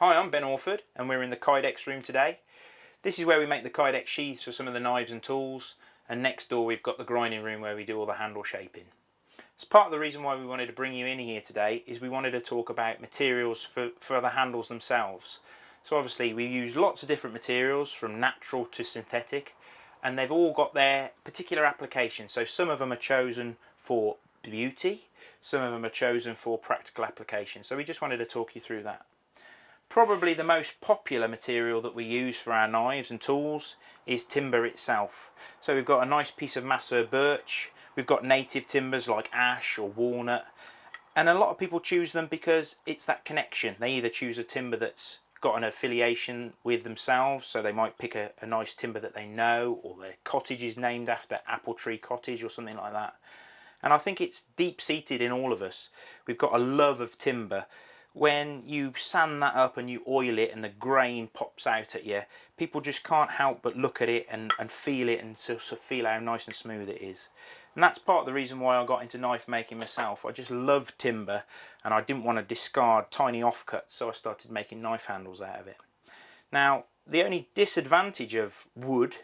Hi, I'm Ben Orford and we're in the Codec room today. This is where we make the Codec Sheets for some of the knives and tools, and next door we've got the grinding room where we do all the handle shaping. As part of the reason why we wanted to bring you in here today is we wanted to talk about materials for the handles themselves. So obviously we use lots of different materials from natural to synthetic, and they've all got their particular applications. So some of them are chosen for beauty, some of them are chosen for practical application. So we just wanted to talk you through that. Probably the most popular material that we use for our knives and tools is timber itself. So we've got a nice piece of Masseur birch, we've got native timbers like ash or walnut, and a lot of people choose them because it's that connection. They either choose a timber that's got an affiliation with themselves, so they might pick a nice timber that they know, or their cottage is named after Apple Tree Cottage or something like that. And I think it's deep-seated in all of us. We've got a love of timber. When you sand that up and you oil it and the grain pops out at you, people just can't help but look at it and feel it and sort of feel how nice and smooth it is. And that's part of the reason why I got into knife making myself. I just love timber and I didn't want to discard tiny offcuts, so I started making knife handles out of it. Now, the only disadvantage of wood,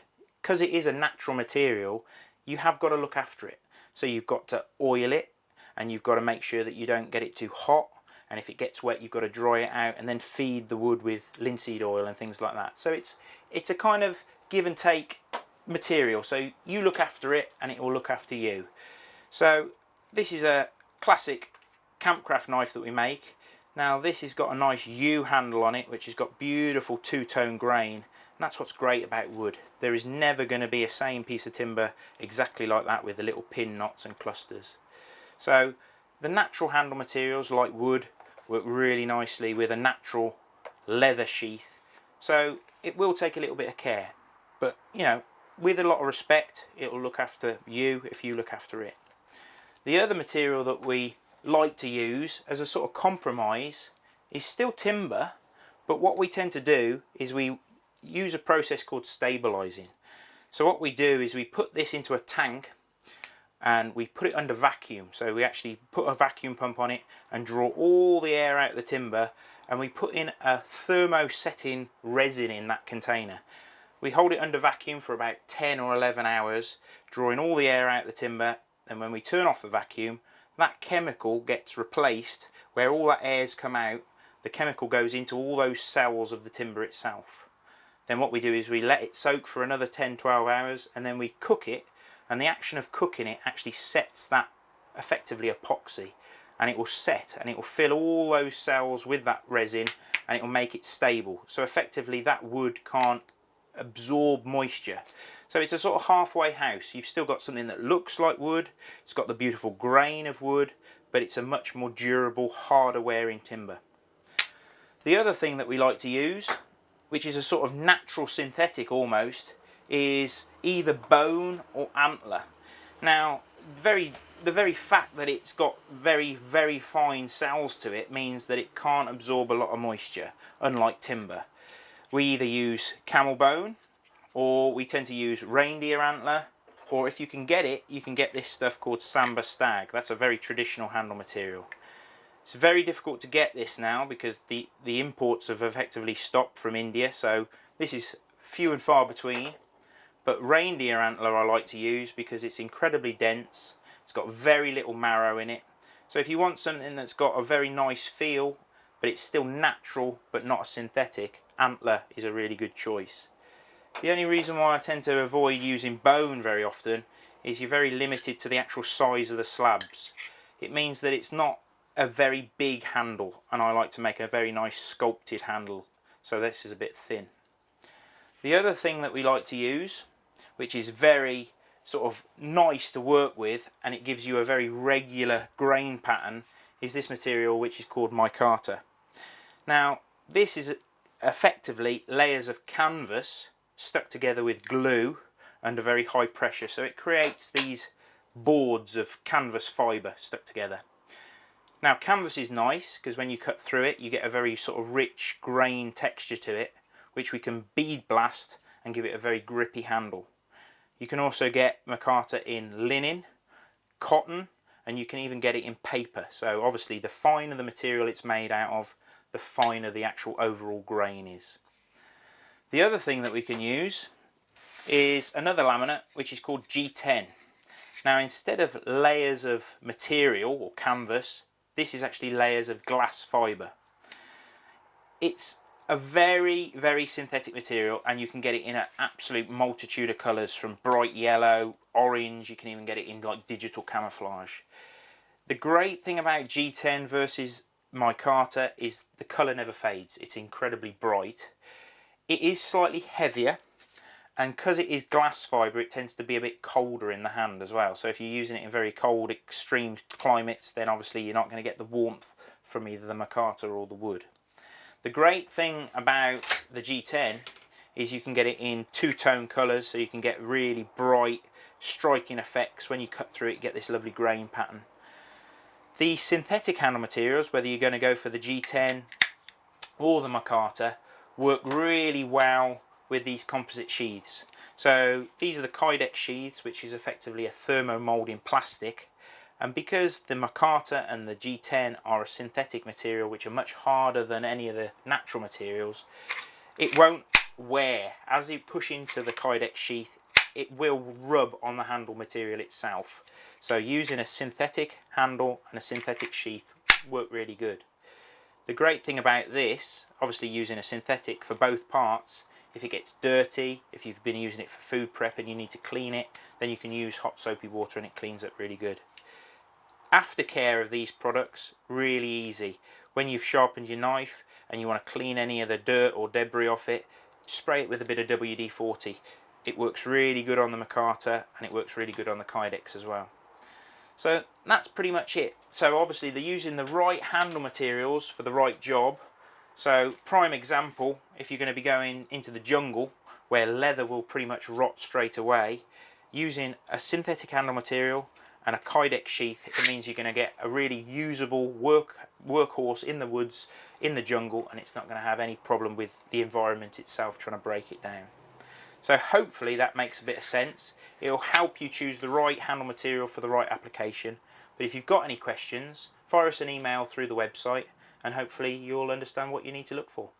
because it is a natural material, you have got to look after it. So you've got to oil it and you've got to make sure that you don't get it too hot. And if it gets wet, you've got to dry it out and then feed the wood with linseed oil and things like that. So it's a kind of give and take material. So you look after it and it will look after you. So this is a classic campcraft knife that we make. Now this has got a nice U handle on it, which has got beautiful two-tone grain. And that's what's great about wood. There is never going to be a same piece of timber exactly like that with the little pin knots and clusters. So the natural handle materials like wood work really nicely with a natural leather sheath, so it will take a little bit of care, but you know, with a lot of respect, it will look after you if you look after it. The other material that we like to use as a sort of compromise is still timber, but what we tend to do is we use a process called stabilizing. So what we do is we put this into a tank and we put it under vacuum. So we actually put a vacuum pump on it and draw all the air out of the timber, and we put in a thermosetting resin in that container. We hold it under vacuum for about 10 or 11 hours, drawing all the air out of the timber, and when we turn off the vacuum, that chemical gets replaced. Where all that air's come out, the chemical goes into all those cells of the timber itself. Then what we do is we let it soak for another 10-12 hours, and then we cook it. And the action of cooking it actually sets that effectively epoxy, and it will set and it will fill all those cells with that resin and it will make it stable. So effectively that wood can't absorb moisture. So it's a sort of halfway house. You've still got something that looks like wood, it's got the beautiful grain of wood, but it's a much more durable, harder wearing timber. The other thing that we like to use, which is a sort of natural synthetic almost, is either bone or antler. Now the very fact that it's got very fine cells to it means that it can't absorb a lot of moisture, unlike timber. We either use camel bone, or we tend to use reindeer antler, or if you can get it, you can get this stuff called Samba stag. That's a very traditional handle material. It's very difficult to get this now because the imports have effectively stopped from India, so this is few and far between. But reindeer antler I like to use because it's incredibly dense, it's got very little marrow in it. So if you want something that's got a very nice feel, but it's still natural but not a synthetic, antler is a really good choice. The only reason why I tend to avoid using bone very often is you're very limited to the actual size of the slabs. It means that it's not a very big handle, and I like to make a very nice sculpted handle, so this is a bit thin. The other thing that we like to use, which is very sort of nice to work with and it gives you a very regular grain pattern, is this material which is called micarta. Now this is effectively layers of canvas stuck together with glue under very high pressure, so it creates these boards of canvas fibre stuck together. Now canvas is nice because when you cut through it you get a very sort of rich grain texture to it, which we can bead blast and give it a very grippy handle. You can also get micarta in linen, cotton, and you can even get it in paper. So obviously the finer the material it's made out of, the finer the actual overall grain is. The other thing that we can use is another laminate which is called G10. Now, instead of layers of material or canvas, this is actually layers of glass fibre. It's a very, very synthetic material, and you can get it in an absolute multitude of colours, from bright yellow, orange, you can even get it in like digital camouflage. The great thing about G10 versus micarta is the colour never fades. It's incredibly bright. It is slightly heavier, and because it is glass fibre, it tends to be a bit colder in the hand as well. So if you're using it in very cold, extreme climates, then obviously you're not going to get the warmth from either the micarta or the wood. The great thing about the G10 is you can get it in two-tone colours, so you can get really bright, striking effects. When you cut through it, you get this lovely grain pattern. The synthetic handle materials, whether you're going to go for the G10 or the micarta, work really well with these composite sheaths. So these are the Codec Sheets, which is effectively a thermomolding plastic. And because the micarta and the G10 are a synthetic material, which are much harder than any of the natural materials, it won't wear. As you push into the Codec sheath, it will rub on the handle material itself. So using a synthetic handle and a synthetic sheath work really good. The great thing about this, obviously using a synthetic for both parts, if it gets dirty, if you've been using it for food prep and you need to clean it, then you can use hot soapy water and it cleans up really good. Aftercare of these products, really easy. When you've sharpened your knife and you want to clean any of the dirt or debris off it, spray it with a bit of WD-40. It works really good on the micarta, and it works really good on the Kydex as well. So that's pretty much it. So obviously they're using the right handle materials for the right job. So prime example, if you're going to be going into the jungle where leather will pretty much rot straight away, using a synthetic handle material and a Codec sheath, it means you're going to get a really usable workhorse in the woods, in the jungle, and it's not going to have any problem with the environment itself trying to break it down. So hopefully that makes a bit of sense. It'll help you choose the right handle material for the right application. But if you've got any questions, fire us an email through the website, and hopefully you'll understand what you need to look for.